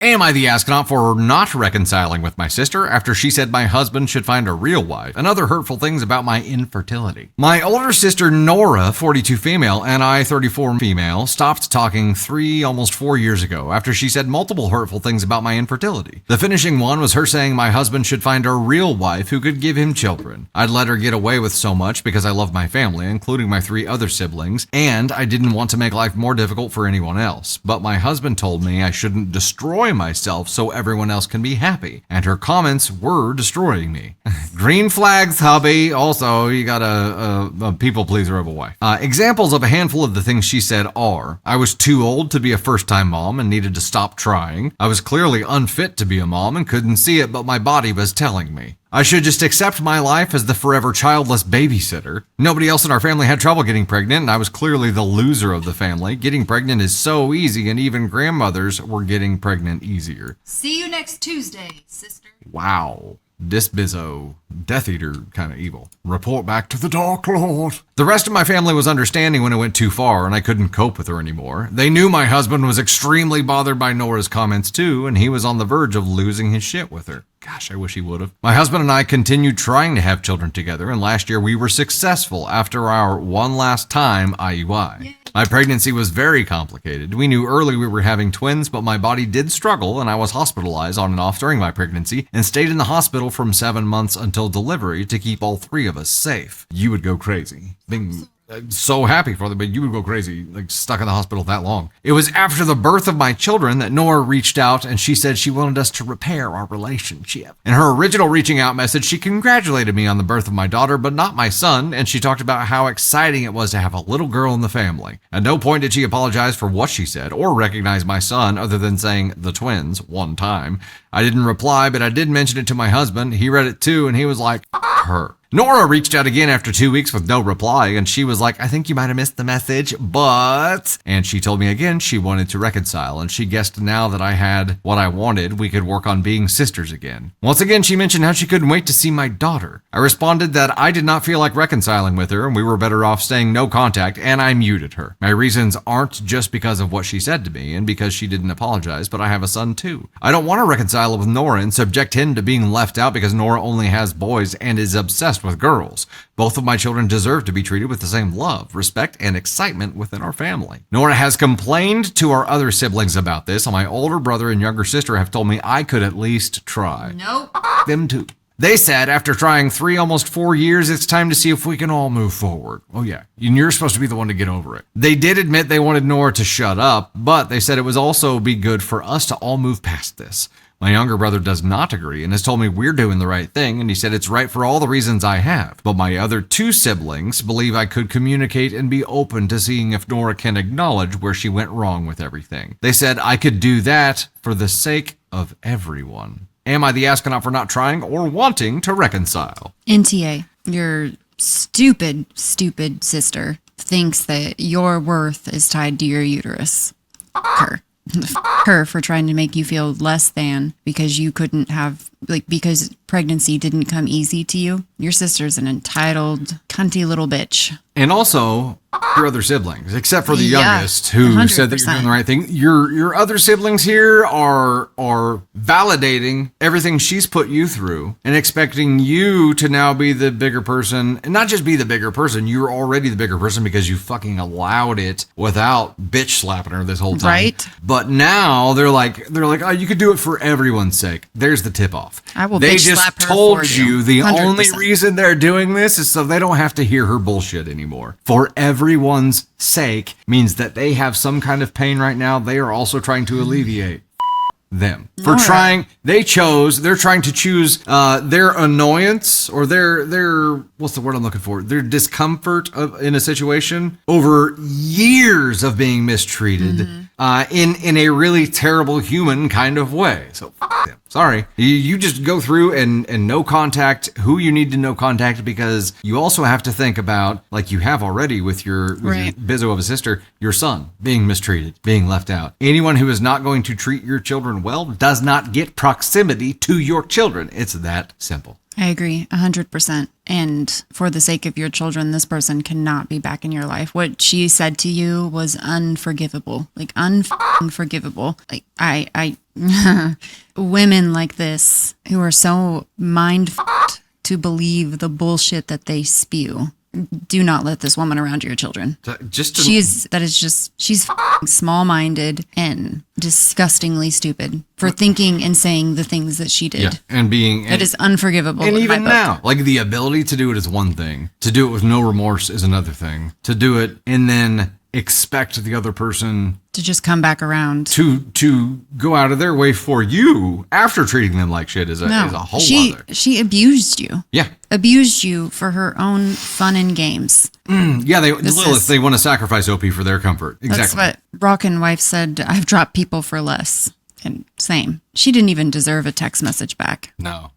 Am I the astronaut for not reconciling with my sister after she said my husband should find a real wife, and other hurtful things about my infertility? My older sister Nora, 42 female, and I, 34 female, stopped talking 3, almost 4 years ago after she said multiple hurtful things about my infertility. The finishing one was her saying my husband should find a real wife who could give him children. I'd let her get away with so much because I love my family, including my 3 other siblings, and I didn't want to make life more difficult for anyone else. But my husband told me I shouldn't destroy myself so everyone else can be happy, and her comments were destroying me. Green flags, hubby. Also, you got a people pleaser of a wife. Examples of a handful of the things she said are: I was too old to be a first-time mom and needed to stop trying. I was clearly unfit to be a mom and couldn't see it, but my body was telling me. I should just accept my life as the forever childless babysitter. Nobody else in our family had trouble getting pregnant, and I was clearly the loser of the family. Getting pregnant is so easy, and even grandmothers were getting pregnant easier. See you next Tuesday, sister. Wow. This bizzo, Death Eater kind of evil. Report back to the Dark Lord. The rest of my family was understanding when it went too far and I couldn't cope with her anymore. They knew my husband was extremely bothered by Nora's comments too, and he was on the verge of losing his shit with her. Gosh, I wish he would have. My husband and I continued trying to have children together, and last year we were successful after our one last time IUI. Yay. My pregnancy was very complicated. We knew early we were having twins, but my body did struggle, and I was hospitalized on and off during my pregnancy and stayed in the hospital from 7 months until delivery to keep all 3 of us safe. You would go crazy. Being so happy for them, but you would go crazy, like stuck in the hospital that long. It was after the birth of my children that Nora reached out, and she said she wanted us to repair our relationship. In her original reaching out message, she congratulated me on the birth of my daughter, but not my son, and she talked about how exciting it was to have a little girl in the family. At no point did she apologize for what she said or recognize my son other than saying the twins one time. I didn't reply, but I did mention it to my husband. He read it too, and he was like, her. Nora reached out again after 2 weeks with no reply, and she was like, I think you might have missed the message, but... And she told me again she wanted to reconcile, and she guessed now that I had what I wanted, we could work on being sisters again. Once again, she mentioned how she couldn't wait to see my daughter. I responded that I did not feel like reconciling with her, and we were better off staying no contact, and I muted her. My reasons aren't just because of what she said to me, and because she didn't apologize, but I have a son too. I don't want to reconcile with Nora and subject him to being left out because Nora only has boys and is obsessed with girls. Both of my children deserve to be treated with the same love, respect, and excitement within our family. Nora has complained to our other siblings about this, and my older brother and younger sister have told me I could at least try. Nope. Them too. They said after trying 3, almost 4 years, it's time to see if we can all move forward. Oh yeah, and you're supposed to be the one to get over it. They did admit they wanted Nora to shut up, but they said it would also be good for us to all move past this. My younger brother does not agree and has told me we're doing the right thing, and he said it's right for all the reasons I have. But my other 2 siblings believe I could communicate and be open to seeing if Nora can acknowledge where she went wrong with everything. They said I could do that for the sake of everyone. Am I the astronaut for not trying or wanting to reconcile? NTA, your stupid sister thinks that your worth is tied to your uterus. Her for trying to make you feel less than because you couldn't have, because pregnancy didn't come easy to you. Your sister's an entitled, cunty little bitch. And also your other siblings, except for the youngest who 100%. Said that you're doing the right thing. Your other siblings here are validating everything she's put you through and expecting you to now be the bigger person, and not just be the bigger person. You're already the bigger person because you fucking allowed it without bitch slapping her this whole time. Right. But now they're like, oh, you could do it for everyone's sake. There's the tip off. I will They bitch just slap her told for you the 100%. only reason they're doing this is so they don't have to hear her bullshit anymore. For everyone's sake means that they have some kind of pain right now they are also trying to alleviate. Them for trying, they're trying to choose their annoyance or their what's the word I'm looking for, their discomfort in a situation over years of being mistreated in a really terrible human kind of way. So them. Sorry, you just go through and no contact who you need to no contact, because you also have to think about, like you have already with your bizzo of a sister, your son being mistreated, being left out. Anyone who is not going to treat your children well does not get proximity to your children. It's that simple. I agree 100%. And for the sake of your children, this person cannot be back in your life. What she said to you was unforgivable, like unforgivable. Like Women like this who are so mind-fucked to believe the bullshit that they spew. Do not let this woman around your children. She's fucking small-minded and disgustingly stupid for thinking and saying the things that she did. Yeah, and that is unforgivable. And in even my book. now, like the ability to do it is one thing. To do it with no remorse is another thing. To do it and then expect the other person to just come back around to go out of their way for you after treating them like shit is a whole other. She abused you. Yeah. Abused you for her own fun and games. Yeah, they want to sacrifice OP for their comfort. Exactly. That's what Rockin' Wife said. I've dropped people for less. And same. She didn't even deserve a text message back. No.